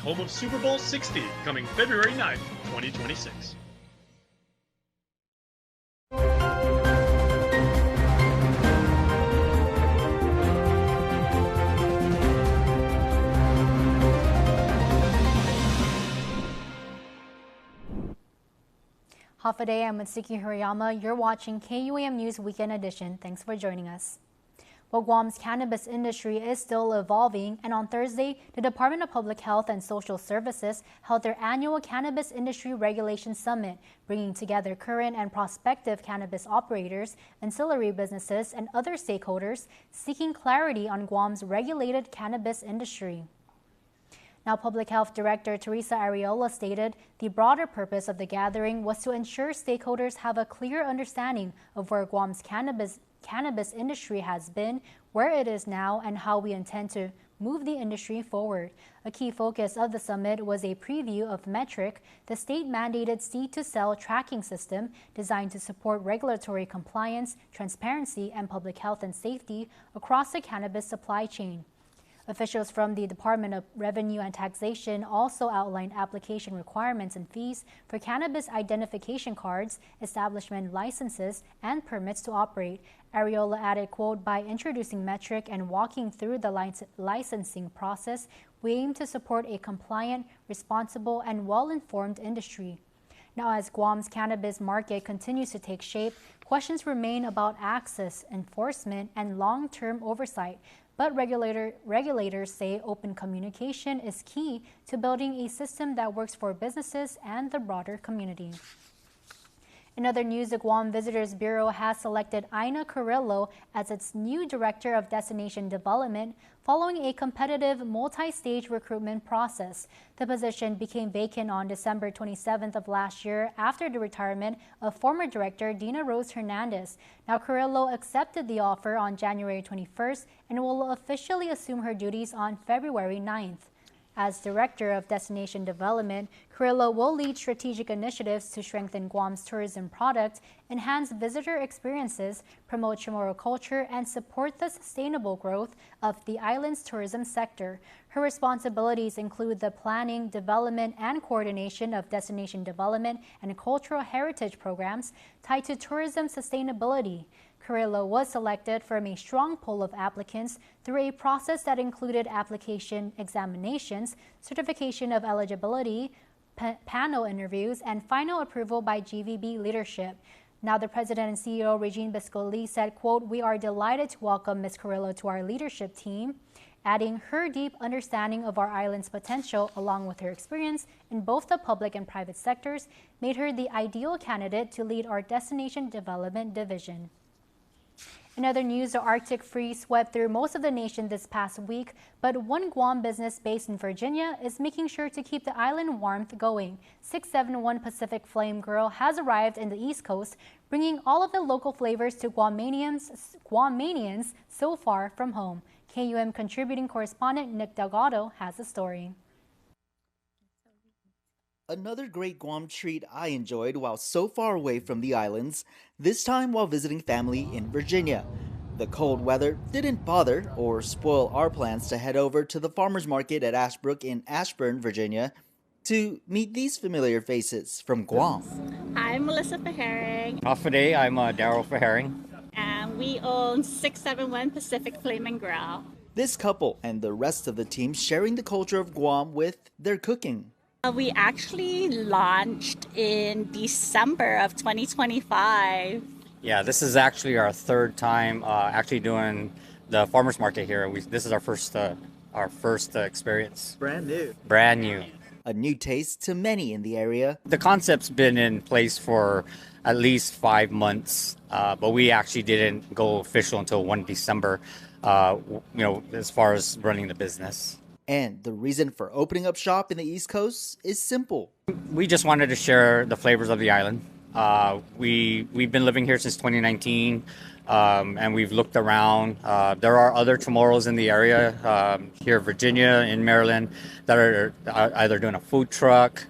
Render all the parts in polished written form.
home of Super Bowl 60, coming February 9th, 2026. Half a day, I'm Mitsuki Hirayama. You're watching KUAM News Weekend Edition. Thanks for joining us. Well, Guam's cannabis industry is still evolving, and on Thursday, the Department of Public Health and Social Services held their annual Cannabis Industry Regulation Summit, bringing together current and prospective cannabis operators, ancillary businesses, and other stakeholders seeking clarity on Guam's regulated cannabis industry. Now, Public Health Director Teresa Arreola stated the broader purpose of the gathering was to ensure stakeholders have a clear understanding of where Guam's cannabis industry has been, where it is now, and how we intend to move the industry forward. A key focus of the summit was a preview of Metric, the state-mandated seed-to-sell tracking system designed to support regulatory compliance, transparency, and public health and safety across the cannabis supply chain. Officials from the Department of Revenue and Taxation also outlined application requirements and fees for cannabis identification cards, establishment licenses, and permits to operate. Arreola added, quote, "By introducing Metric and walking through the licensing process, we aim to support a compliant, responsible, and well-informed industry." Now, as Guam's cannabis market continues to take shape, questions remain about access, enforcement, and long-term oversight. But regulators say open communication is key to building a system that works for businesses and the broader community. In other news, the Guam Visitors Bureau has selected Ina Carrillo as its new Director of Destination Development following a competitive multi-stage recruitment process. The position became vacant on December 27th of last year after the retirement of former Director Dina Rose Hernandez. Now, Carrillo accepted the offer on January 21st and will officially assume her duties on February 9th. As Director of Destination Development, Carrillo will lead strategic initiatives to strengthen Guam's tourism product, enhance visitor experiences, promote Chamorro culture, and support the sustainable growth of the island's tourism sector. Her responsibilities include the planning, development, and coordination of destination development and cultural heritage programs tied to tourism sustainability. Carrillo was selected from a strong pool of applicants through a process that included application examinations, certification of eligibility, panel interviews, and final approval by GVB leadership. Now, the President and CEO, Regine Biscoli, said, quote, "We are delighted to welcome Ms. Carrillo to our leadership team," adding her deep understanding of our island's potential, along with her experience in both the public and private sectors, made her the ideal candidate to lead our Destination Development Division. In other news, the Arctic freeze swept through most of the nation this past week, but one Guam business based in Virginia is making sure to keep the island warmth going. 671 Pacific Flame Grill has arrived in the East Coast, bringing all of the local flavors to Guamanians so far from home. KUM contributing correspondent Nick Delgado has the story. Another great Guam treat I enjoyed while so far away from the islands, this time while visiting family in Virginia. The cold weather didn't bother or spoil our plans to head over to the farmers market at Ashbrook in Ashburn, Virginia, to meet these familiar faces from Guam. Hi, I'm Melissa Faharing. Half a day, I'm Daryl Faharing. And we own 671 Pacific Flame and Grill. This couple and the rest of the team sharing the culture of Guam with their cooking. We actually launched in December of 2025. Yeah, this is actually our third time actually doing the farmers market here. This is our first experience. Brand new. Brand new. A new taste to many in the area. The concept's been in place for at least 5 months, but we actually didn't go official until 1 December, as far as running the business. And the reason for opening up shop in the East Coast is simple. We just wanted to share the flavors of the island. We've been living here since 2019, and we've looked around. There are other Chamorros in the area here in Virginia, in Maryland, that are either doing a food truck,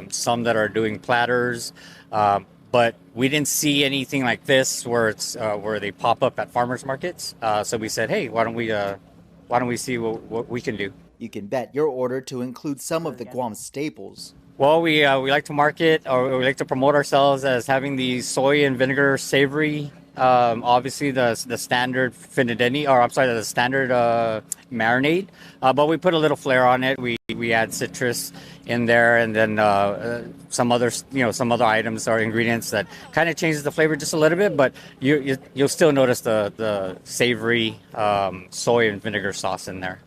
some that are doing platters, but we didn't see anything like this where they pop up at farmers markets. So we said, hey, why don't we see what we can do? You can bet your order to include some of the Guam staples. Well, we like to market, or we like to promote ourselves as having the soy and vinegar savory. Obviously, the standard finideni, or I'm sorry, the standard marinade. But we put a little flair on it. We add citrus in there, and then some other some other items or ingredients that kind of changes the flavor just a little bit. But you'll still notice the savory soy and vinegar sauce in there.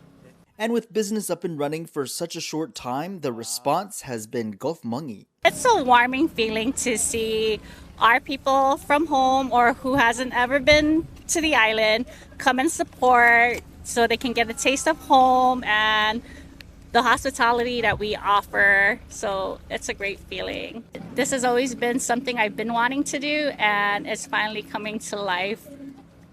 And with business up and running for such a short time, the response has been gofmangi. It's a warming feeling to see our people from home or who hasn't ever been to the island come and support so they can get a taste of home and the hospitality that we offer. So it's a great feeling. This has always been something I've been wanting to do, and it's finally coming to life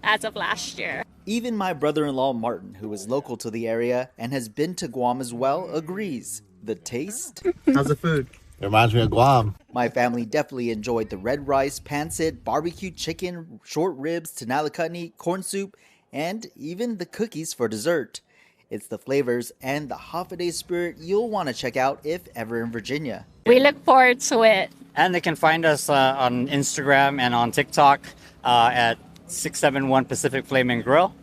as of last year. Even my brother-in-law Martin, who is local to the area and has been to Guam as well, agrees. The taste? How's the food? It reminds me of Guam. My family definitely enjoyed the red rice, pancit, barbecue chicken, short ribs, tinalakutni, corn soup, and even the cookies for dessert. It's the flavors and the holiday spirit you'll want to check out if ever in Virginia. We look forward to it. And they can find us on Instagram and on TikTok at 671 Pacific Flame and Grill.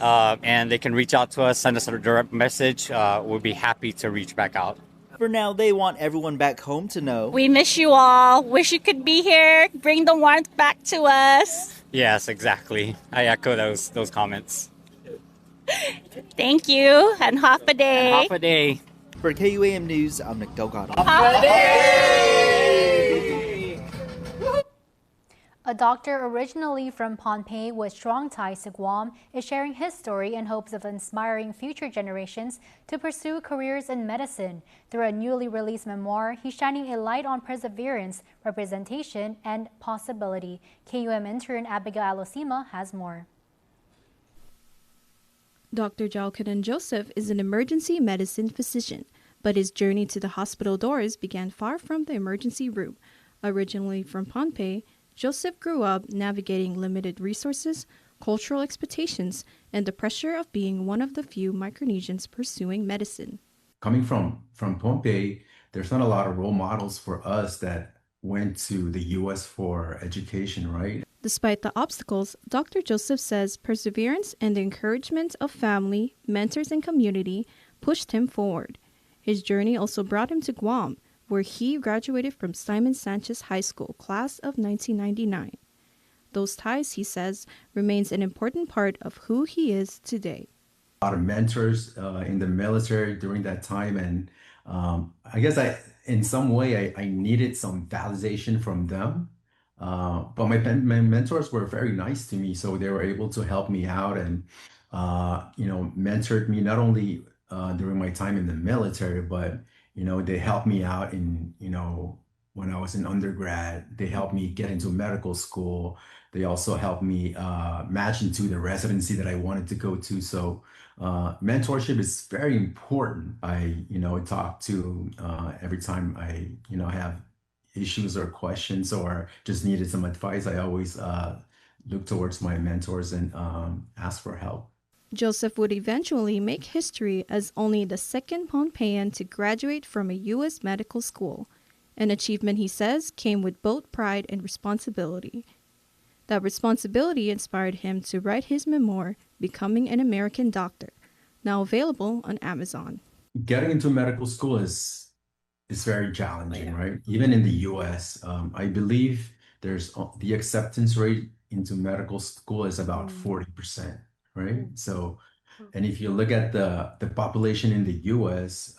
And they can reach out to us, send us a direct message. We'll be happy to reach back out. For now, they want everyone back home to know. We miss you all. Wish you could be here. Bring the warmth back to us. Yes, exactly. I echo those comments. Thank you, and half a day. And half a day. For KUAM News, I'm Nick Delgado. A doctor originally from Pohnpei with strong ties to Guam is sharing his story in hopes of inspiring future generations to pursue careers in medicine. Through a newly released memoir, he's shining a light on perseverance, representation, and possibility. KUAM intern Abigail Alosima has more. Dr. Jalkanan Joseph is an emergency medicine physician, but his journey to the hospital doors began far from the emergency room. Originally from Pohnpei, Joseph grew up navigating limited resources, cultural expectations, and the pressure of being one of the few Micronesians pursuing medicine. Coming from Pohnpei, there's not a lot of role models for us that went to the U.S. for education, right? Despite the obstacles, Dr. Joseph says perseverance and the encouragement of family, mentors, and community pushed him forward. His journey also brought him to Guam, where he graduated from Simon Sanchez High School, class of 1999. Those ties, he says, remains an important part of who he is today. A lot of mentors in the military during that time, and I guess in some way, I needed some validation from them. But my mentors were very nice to me, so they were able to help me out and, mentored me not only during my time in the military, but they helped me out in, when I was in undergrad. They helped me get into medical school. They also helped me match into the residency that I wanted to go to. So mentorship is very important. I talk to every time I, have issues or questions or just needed some advice. I always look towards my mentors and ask for help. Joseph would eventually make history as only the second Pohnpeian to graduate from a U.S. medical school, an achievement he says came with both pride and responsibility. That responsibility inspired him to write his memoir, Becoming an American Doctor, now available on Amazon. Getting into medical school is very challenging, right? Even in the U.S., I believe there's the acceptance rate into medical school is about 40%. Right. So, and if you look at the population in the U.S.,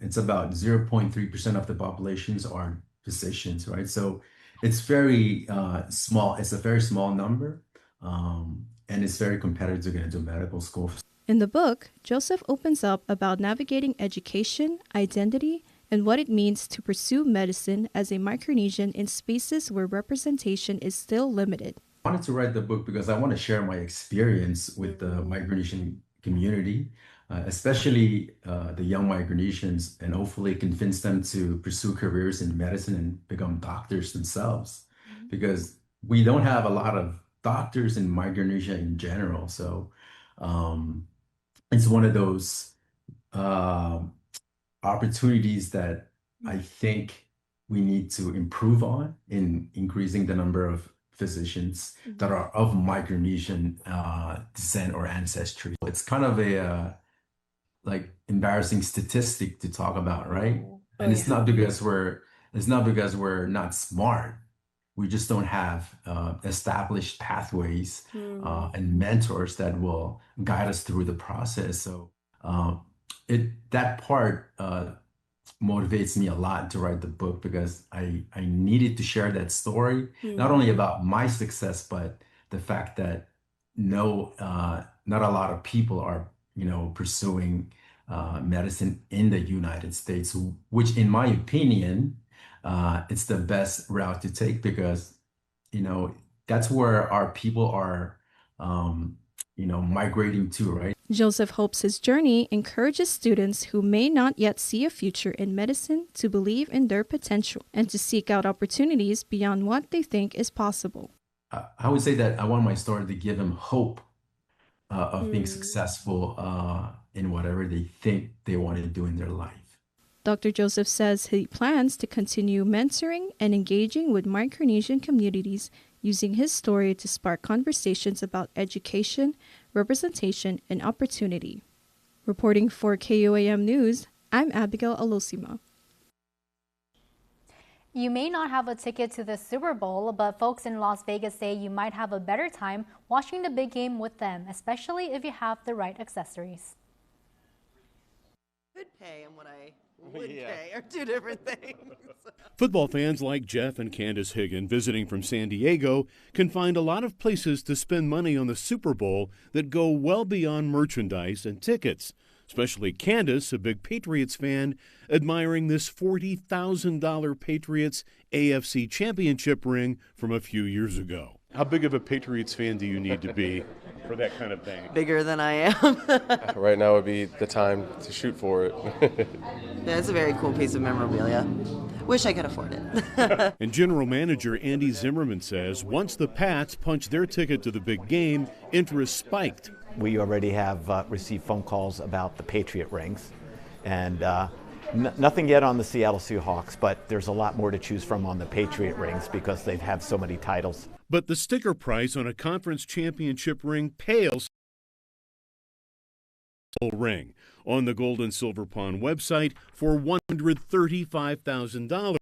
it's about 0.3% of the populations are physicians. Right. So it's very small. It's a very small number. And it's very competitive to get into medical school. In the book, Joseph opens up about navigating education, identity, and what it means to pursue medicine as a Micronesian in spaces where representation is still limited. I wanted to write the book because I want to share my experience with the Micronesian community, especially the young Micronesians, and hopefully convince them to pursue careers in medicine and become doctors themselves. Because we don't have a lot of doctors in Micronesia in general. So it's one of those opportunities that I think we need to improve on in increasing the number of physicians that are of Micronesian descent or ancestry. It's kind of a like embarrassing statistic to talk about, right? And it's not because we're not smart. We just don't have established pathways and mentors that will guide us through the process. So that part motivates me a lot to write the book because I needed to share that story, not only about my success, but the fact that not a lot of people are, pursuing medicine in the United States, which in my opinion, it's the best route to take because, that's where our people are, migrating to, right? Joseph hopes his journey encourages students who may not yet see a future in medicine to believe in their potential and to seek out opportunities beyond what they think is possible. I would say that I want my story to give them hope of being successful in whatever they think they want to do in their life. Dr. Joseph says he plans to continue mentoring and engaging with Micronesian communities using his story to spark conversations about education, representation, and opportunity. Reporting for KUAM News, I'm Abigail Alosima. You may not have a ticket to the Super Bowl, but folks in Las Vegas say you might have a better time watching the big game with them, especially if you have the right accessories. Could pay and what I would pay are two different things. Football fans like Jeff and Candace Higgin visiting from San Diego can find a lot of places to spend money on the Super Bowl that go well beyond merchandise and tickets. Especially Candace, a big Patriots fan, admiring this $40,000 Patriots AFC Championship ring from a few years ago. How big of a Patriots fan do you need to be for that kind of thing? Bigger than I am. Right now would be the time to shoot for it. Yeah, it's a very cool piece of memorabilia. Wish I could afford it. And General Manager Andy Zimmerman says once the Pats punched their ticket to the big game, interest spiked. We already have received phone calls about the Patriot rings, and nothing yet on the Seattle Seahawks, but there's a lot more to choose from on the Patriot rings because they have so many titles. But the sticker price on a conference championship ring pales ring on the Gold and Silver Pawn website for $135,000.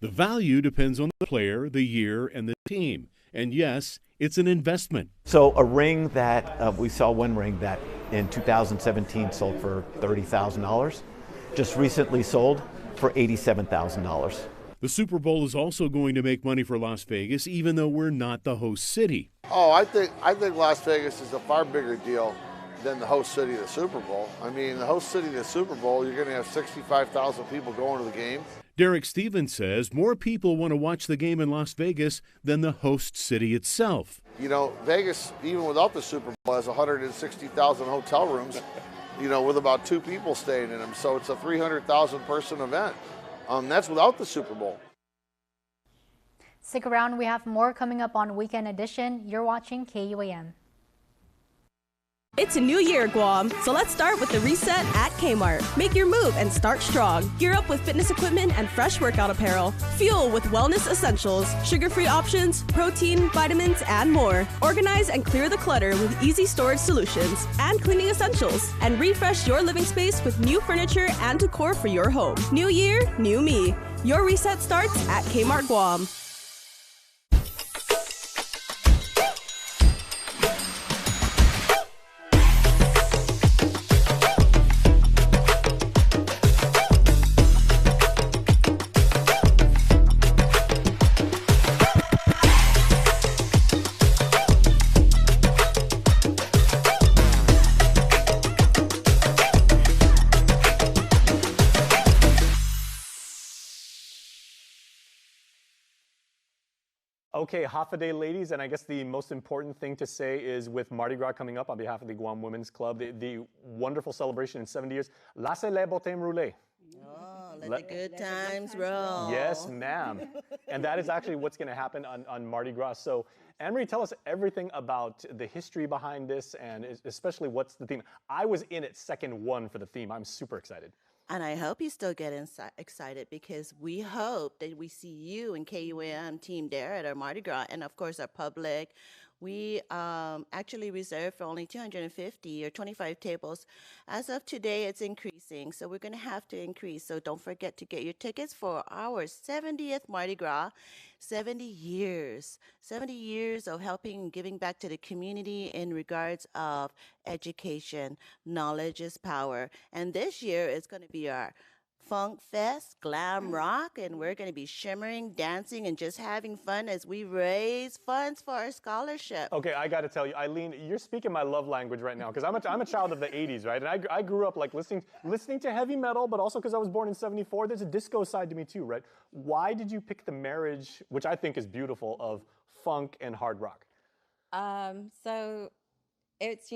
The value depends on the player, the year, and the team. And yes, it's an investment. So a ring that we saw one ring that in 2017 sold for $30,000, just recently sold for $87,000. The Super Bowl is also going to make money for Las Vegas, even though we're not the host city. Oh, I think Las Vegas is a far bigger deal than the host city of the Super Bowl. I mean, the host city of the Super Bowl, you're going to have 65,000 people going to the game. Derek Stevens says more people want to watch the game in Las Vegas than the host city itself. You know, Vegas, even without the Super Bowl, has 160,000 hotel rooms, with about 2 people staying in them. So it's a 300,000 person event. That's without the Super Bowl. Stick around, we have more coming up on Weekend Edition. You're watching KUAM. It's a new year, Guam, so let's start with the reset at Kmart. Make your move and start strong. Gear up with fitness equipment and fresh workout apparel. Fuel with wellness essentials, sugar-free options, protein, vitamins, and more. Organize and clear the clutter with easy storage solutions and cleaning essentials. And refresh your living space with new furniture and decor for your home. New year, new me. Your reset starts at Kmart Guam. Okay, half a day, ladies, and I guess the most important thing to say is with Mardi Gras coming up on behalf of the Guam Women's Club, the wonderful celebration in 70 years, la célèbre thème roulé. Let the good times roll. Yes, ma'am. And that is actually what's going to happen on Mardi Gras. So, Anne-Marie, tell us everything about the history behind this and especially what's the theme. I was in it second one for the theme. I'm super excited. And I hope you still get excited because we hope that we see you and KUAM team there at our Mardi Gras and, of course, our public. We actually reserved for only 250 or 25 tables. As of today, it's increasing, so we're going to have to increase. So don't forget to get your tickets for our 70th Mardi Gras. 70 years of helping and giving back to the community in regards of education. Knowledge is power. And this year is going to be our Funk Fest, Glam Rock, and we're going to be shimmering, dancing, and just having fun as we raise funds for our scholarship. Okay, I got to tell you, Eileen, you're speaking my love language right now because I'm a child of the 80s, right? And I grew up like listening to heavy metal, but also because I was born in 74, there's a disco side to me too, right? Why did you pick the marriage, which I think is beautiful, of funk and hard rock? So it's,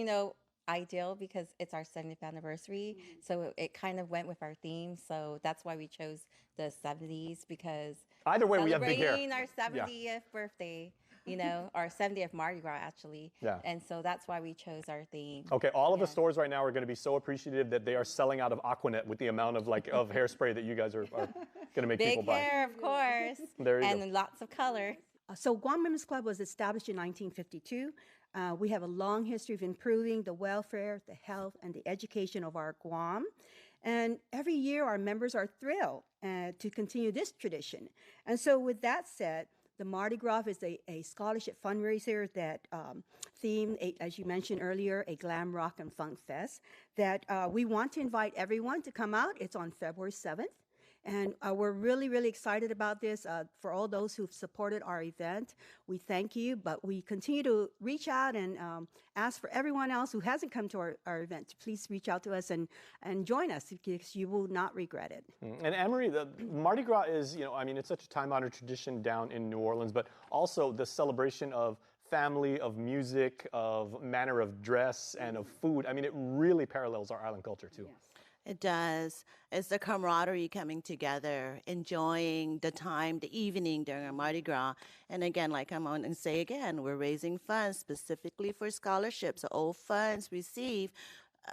ideal because it's our 70th anniversary. So it kind of went with our theme. So that's why we chose the 70s because either way, we have big hair. Celebrating our 70th birthday, our 70th Mardi Gras actually. Yeah. And so that's why we chose our theme. Okay, all of the stores right now are going to be so appreciative that they are selling out of Aquanet with the amount of of hairspray that you guys are going to make people buy. Big hair, of course. There you go. And lots of color. So Guam Women's Club was established in 1952. We have a long history of improving the welfare, the health, and the education of our Guam. And every year our members are thrilled to continue this tradition. And so with that said, the Mardi Gras is a scholarship fundraiser that themed, as you mentioned earlier, a glam rock and funk fest that we want to invite everyone to come out. It's on February 7th. And we're really, really excited about this. For all those who've supported our event, we thank you. But we continue to reach out and ask for everyone else who hasn't come to our event to please reach out to us and join us because you will not regret it. And Anne-Marie, the Mardi Gras is, it's such a time-honored tradition down in New Orleans, but also the celebration of family, of music, of manner of dress, and of food. It really parallels our island culture too. Yes. It does. It's the camaraderie coming together, enjoying the time, the evening during our Mardi Gras. And again, like I'm on and say again, we're raising funds specifically for scholarships. So all funds received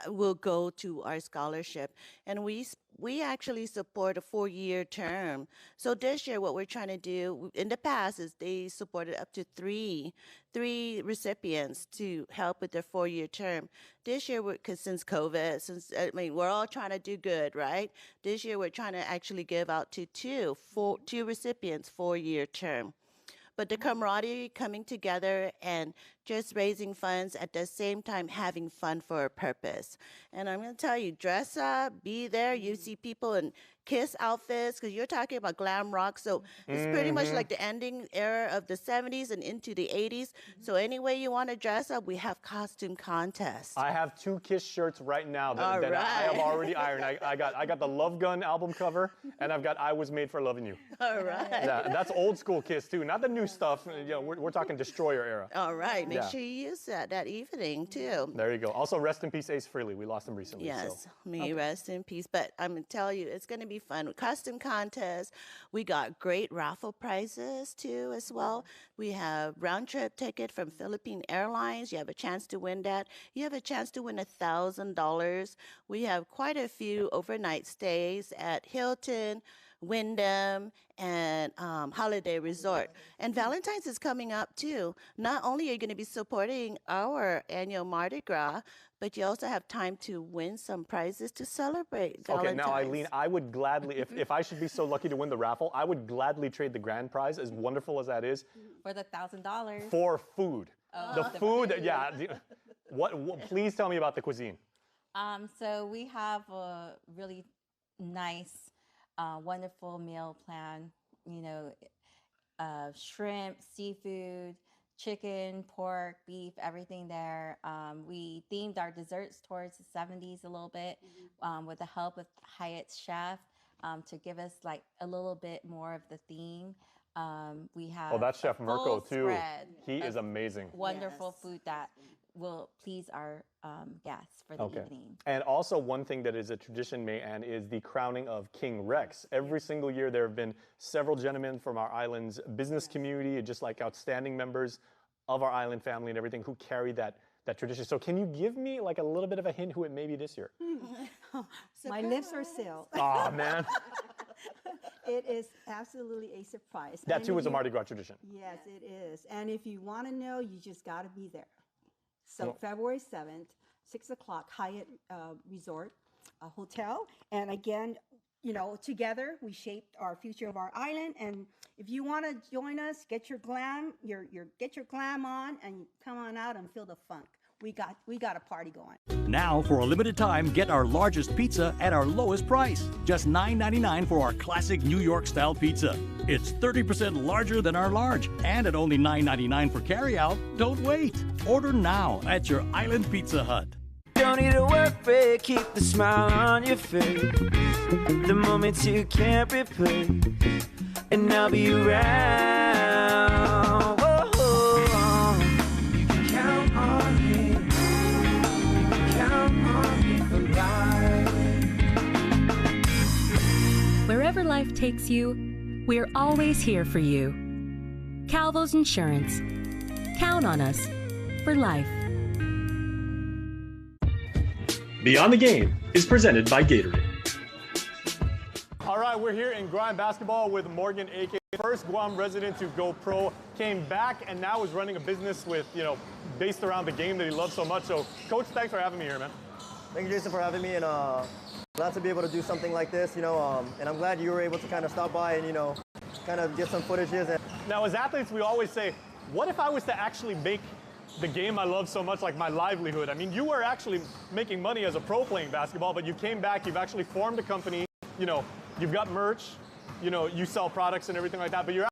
will go to our scholarship. And we actually support a 4-year term. So this year, what we're trying to do in the past is they supported up to three recipients to help with their 4-year term. This year, because since COVID, we're all trying to do good, right? This year, we're trying to actually give out to two recipients 4-year term. But the camaraderie coming together and just raising funds at the same time having fun for a purpose. And I'm going to tell you, dress up, be there. You see people in KISS outfits because you're talking about glam rock. So it's pretty much like the ending era of the 70s and into the 80s. So any way you want to dress up, we have costume contests. I have 2 KISS shirts right now that I have already ironed. I got the Love Gun album cover and I've got I Was Made for Loving You. All right. Yeah, that's old school KISS too, not the new stuff. We're talking Destroyer era. All right. Make sure you use that evening too. There you go. Also, rest in peace, Ace Frehley. We lost him recently. Yes, rest in peace. But I'm going to tell you, it's going to be fun. Custom contests. We got great raffle prizes too as well. We have round trip ticket from Philippine Airlines. You have a chance to win that. You have a chance to win $1,000. We have quite a few overnight stays at Hilton, Wyndham, and Holiday Resort. And Valentine's is coming up too. Not only are you going to be supporting our annual Mardi Gras, but you also have time to win some prizes to celebrate Valentine's. Okay, now Eileen, I would gladly, if I should be so lucky to win the raffle, I would gladly trade the grand prize, as wonderful as that is, for the $1,000. For food. The food, yeah. What? Please tell me about the cuisine. So we have a really nice, wonderful meal plan. Shrimp, seafood, chicken, pork, beef, everything there. We themed our desserts towards the 70s a little bit with the help of Hyatt's chef to give us like a little bit more of the theme. We have that's Chef Mirko too. Spread he is amazing. Wonderful food that will please our guests for the evening. And also one thing that is a tradition, May-Ann, is the crowning of King Rex. Every single year there have been several gentlemen from our island's business community, just like outstanding members of our island family and everything, who carry that tradition. So can you give me like a little bit of a hint who it may be this year? My lips are sealed. Oh, man. It is absolutely a surprise. That too is a Mardi Gras tradition. Yes, it is. And if you want to know, you just got to be there. So February 7th, 6 o'clock, Hyatt Resort Hotel. And again, you know, together we shaped our future of our island. And if you want to join us, get your glam, get your glam on, and come on out and feel the funk. We got a party going. Now, for a limited time, get our largest pizza at our lowest price. Just $9.99 for our classic New York-style pizza. It's 30% larger than our large, and at only $9.99 for carryout. Don't wait. Order now at your Island Pizza Hut. Don't need to work, babe. Keep the smile on your face. The moments you can't replace, and I'll be around. Wherever life takes you, we're always here for you. Calvo's Insurance. Count on us for life. Beyond the Game is presented by Gatorade. All right, we're here in Guam basketball with Morgan, aka first Guam resident to go pro, came back and now is running a business with, based around the game that he loves so much. So, Coach, thanks for having me here, man. Thank you, Jason, for having me, and glad to be able to do something like this, and I'm glad you were able to kind of stop by and, kind of get some footages. Now, as athletes, we always say, what if I was to actually make the game I love so much like my livelihood? I mean, you were actually making money as a pro playing basketball, but you came back, you've actually formed a company, you've got merch, you sell products and everything like that, but you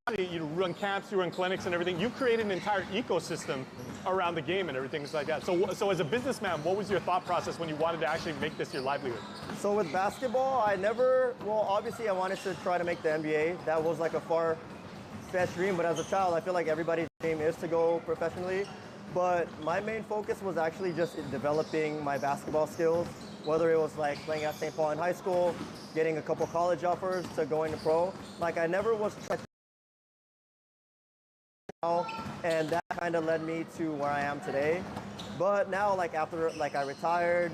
run camps, you run clinics and everything. You created an entire ecosystem around the game and everything like that. So as a businessman, what was your thought process when you wanted to actually make this your livelihood? So with basketball, obviously I wanted to try to make the NBA. That was like a far-fetched dream, but as a child, I feel like everybody's dream is to go professionally. But my main focus was actually just in developing my basketball skills, whether it was like playing at St. Paul in high school, getting a couple college offers to going to pro. Like I never was trying to, and that kind of led me to where I am today. But now, like after I retired,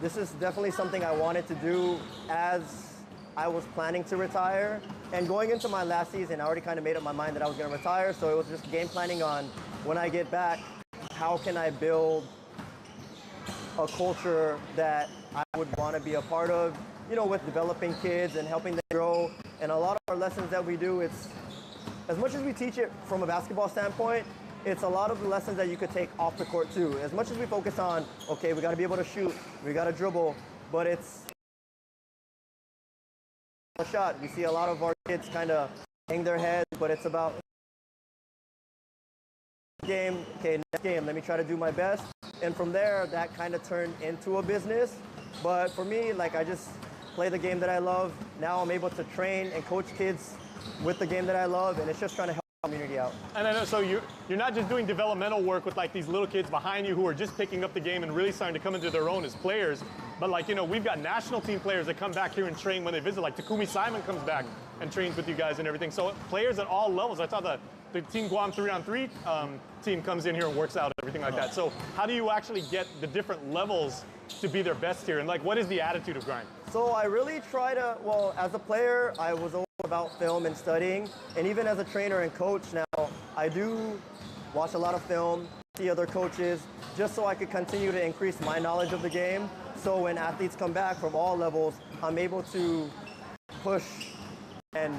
this is definitely something I wanted to do as I was planning to retire. And going into my last season, I already kind of made up my mind that I was going to retire. So it was just game planning on when I get back, how can I build a culture that I would want to be a part of, with developing kids and helping them grow. And a lot of our lessons that we do, it's as much as we teach it from a basketball standpoint, it's a lot of the lessons that you could take off the court too. As much as we focus on, okay, we got to be able to shoot, we got to dribble, but it's a shot. We see a lot of our kids kind of hang their head, but it's about game, okay, next game, let me try to do my best. And from there, that kind of turned into a business. But for me, I just play the game that I love. Now I'm able to train and coach kids with the game that I love, and it's just trying to help the community out. And I know, so you're not just doing developmental work with these little kids behind you who are just picking up the game and really starting to come into their own as players, but we've got national team players that come back here and train when they visit, like Takumi Simon comes back and trains with you guys and everything. So players at all levels. I thought the Team Guam 3-on-3 team comes in here and works out and everything like that. So how do you actually get the different levels to be their best here? And what is the attitude of grind? So I really try to, as a player, I was always about film and studying. And even as a trainer and coach now, I do watch a lot of film, see other coaches, just so I could continue to increase my knowledge of the game. So when athletes come back from all levels, I'm able to push and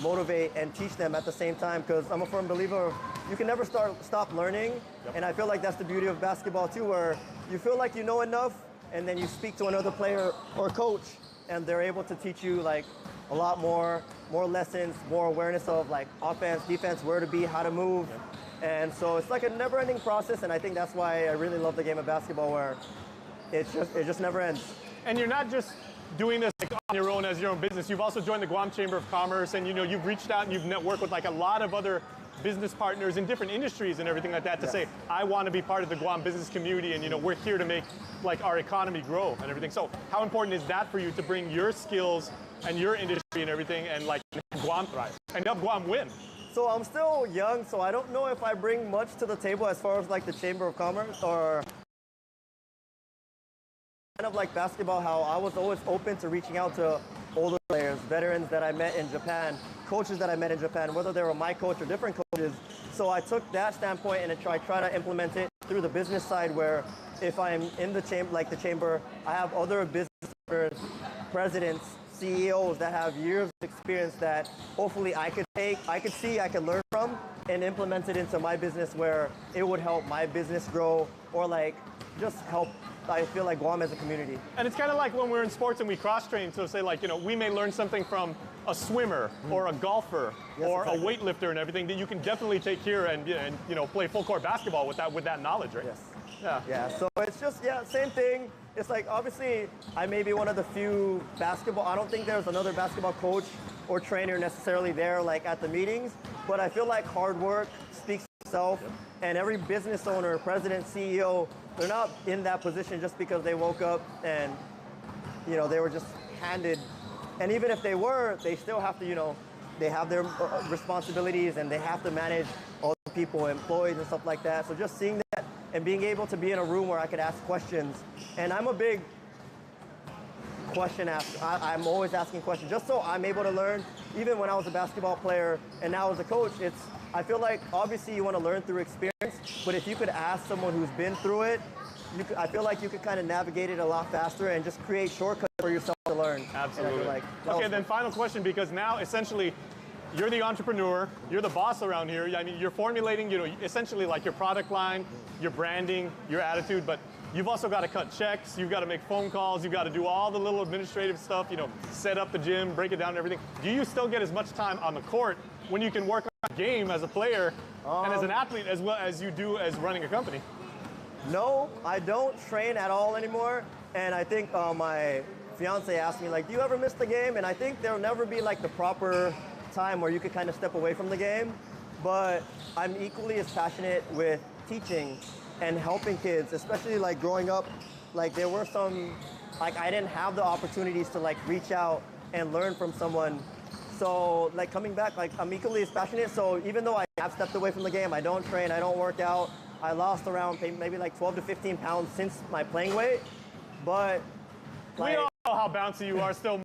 motivate and teach them at the same time, because I'm a firm believer of you can never stop learning. Yep. And I feel like that's the beauty of basketball too, where you feel like you know enough and then you speak to another player or coach and they're able to teach you a lot more lessons, more awareness of offense, defense, where to be, how to move. Yep. And so it's like a never-ending process, and I think that's why I really love the game of basketball, where it just never ends. And you're not just doing this on your own as your own business. You've also joined the Guam Chamber of Commerce, and you've reached out and you've networked with a lot of other business partners in different industries and everything like that to say, I want to be part of the Guam business community, and we're here to make like our economy grow and everything. So how important is that for you to bring your skills and your industry and everything and like help Guam thrive and help Guam win? So I'm still young, so I don't know if I bring much to the table as far as like the Chamber of Commerce or kind of like basketball, how I was always open to reaching out to older players, veterans that I met in Japan, coaches that I met in Japan, whether they were my coach or different coaches. So I took that standpoint and I try to implement it through the business side, where if I'm in the chamber, like the chamber, I have other business owners, presidents, CEOs that have years of experience that hopefully I could learn from and implement it into my business, where it would help my business grow or like just help, I feel like, Guam as a community. And it's kind of like when we're in sports and we cross-train, so say like, we may learn something from a swimmer or a golfer or a weightlifter and everything that you can definitely take here and play full court basketball with that knowledge, right? Yes. Yeah. So it's just, same thing. It's like, obviously, I may be one of the few I don't think there's another basketball coach or trainer necessarily there like at the meetings, but I feel like hard work speaks for itself, and every business owner, president, CEO, they're not in that position just because they woke up and, they were just handed. And even if they were, they still have to, they have their responsibilities and they have to manage all the people, employees and stuff like that. So just seeing that and being able to be in a room where I could ask questions. And I'm a big question asker. I'm always asking questions just so I'm able to learn. Even when I was a basketball player and now as a coach, I feel like obviously you want to learn through experience, but if you could ask someone who's been through it, I feel like you could kind of navigate it a lot faster and just create shortcuts for yourself to learn. Absolutely. Okay, then final question, because now essentially you're the entrepreneur, you're the boss around here. I mean, you're formulating, essentially like your product line, your branding, your attitude, but you've also got to cut checks, you've got to make phone calls, you've got to do all the little administrative stuff, set up the gym, break it down and everything. Do you still get as much time on the court when you can work on the game as a player and as an athlete as well as you do as running a company? No, I don't train at all anymore. And I think my fiance asked me, like, do you ever miss the game? And I think there'll never be like the proper time where you could kind of step away from the game. But I'm equally as passionate with teaching and helping kids, especially like growing up. Like there were some, like I didn't have the opportunities to like reach out and learn from someone. So like coming back, like I'm equally as passionate. So even though I have stepped away from the game, I don't train, I don't work out. I lost around maybe like 12 to 15 pounds since my playing weight. But we all know how bouncy you are still.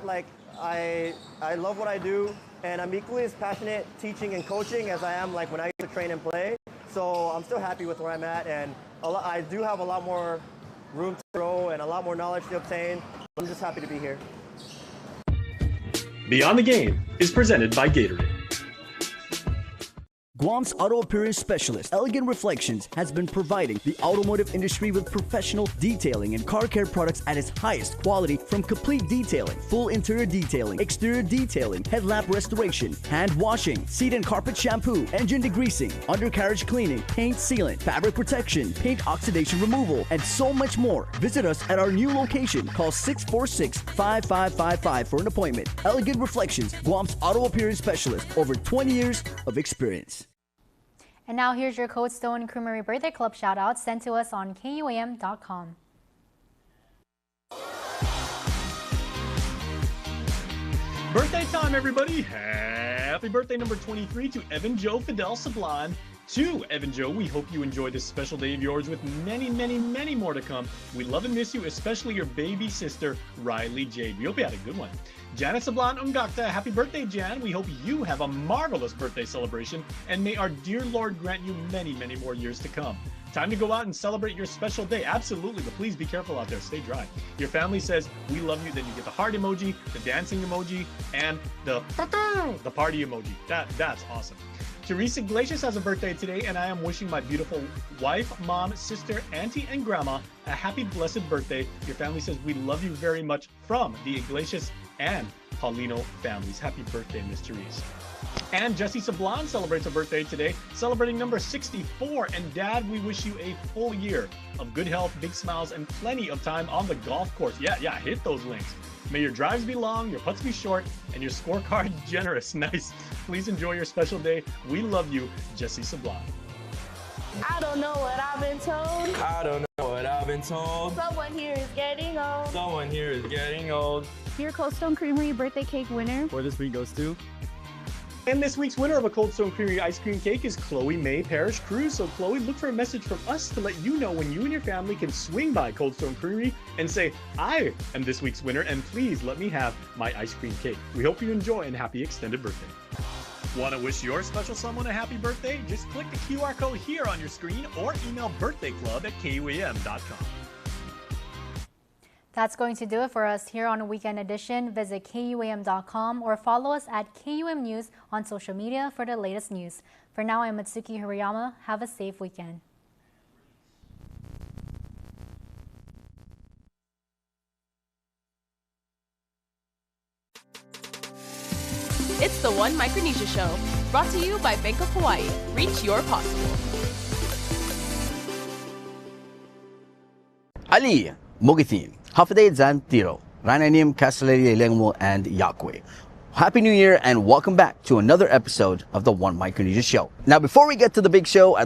Like I love what I do, and I'm equally as passionate teaching and coaching as I am like when I used to train and play. So I'm still happy with where I'm at, and I do have a lot more room to grow and a lot more knowledge to obtain. I'm just happy to be here. Beyond the Game is presented by Gatorade. Guam's auto appearance specialist, Elegant Reflections, has been providing the automotive industry with professional detailing and car care products at its highest quality, from complete detailing, full interior detailing, exterior detailing, headlamp restoration, hand washing, seat and carpet shampoo, engine degreasing, undercarriage cleaning, paint sealant, fabric protection, paint oxidation removal, and so much more. Visit us at our new location. Call 646-5555 for an appointment. Elegant Reflections, Guam's auto appearance specialist, over 20 years of experience. And now here's your Cold Stone Creamery Birthday Club shout-out sent to us on KUAM.com. Birthday time, everybody! Happy birthday number 23 to Evan Joe Fidel Sablan. To Evan Joe, we hope you enjoy this special day of yours with many, many, many more to come. We love and miss you, especially your baby sister, Riley Jade. We hope you had a good one. Janet Sablan Ungakta, happy birthday, Jan. We hope you have a marvelous birthday celebration, and may our dear Lord grant you many, many more years to come. Time to go out and celebrate your special day. Absolutely, but please be careful out there. Stay dry. Your family says, we love you. Then you get the heart emoji, the dancing emoji, and the party emoji. That's awesome. Teresa Iglesias has a birthday today, and I am wishing my beautiful wife, mom, sister, auntie, and grandma a happy, blessed birthday. Your family says we love you very much from the Iglesias and Paulino families. Happy birthday, Miss Therese. And Jessie Sablan celebrates a birthday today, celebrating number 64. And Dad, we wish you a full year of good health, big smiles, and plenty of time on the golf course. Yeah, hit those links. May your drives be long, your putts be short, and your scorecard generous. Nice. Please enjoy your special day. We love you, Jessie Sablan. I don't know what I've been told. I don't know what I've been told. Someone here is getting old. Someone here is getting old. Your Cold Stone Creamery birthday cake winner for this week goes to... And this week's winner of a Cold Stone Creamery ice cream cake is Chloe May Parrish Cruz. So Chloe, look for a message from us to let you know when you and your family can swing by Cold Stone Creamery and say, I am this week's winner, and please let me have my ice cream cake. We hope you enjoy, and happy extended birthday. Want to wish your special someone a happy birthday? Just click the QR code here on your screen or email birthdayclub@kuam.com. That's going to do it for us here on a Weekend Edition. Visit KUAM.com or follow us at KUM News on social media for the latest news. For now, I'm Matsuki Hirayama. Have a safe weekend. It's the One Micronesia Show, brought to you by Bank of Hawaii. Reach your possible. Ali, Mogitin, Hafaday Zan Tiro, Rananim Kasaleli Lengmo, and Yakwe. Happy New Year and welcome back to another episode of the One Micronesia Show. Now, before we get to the big show,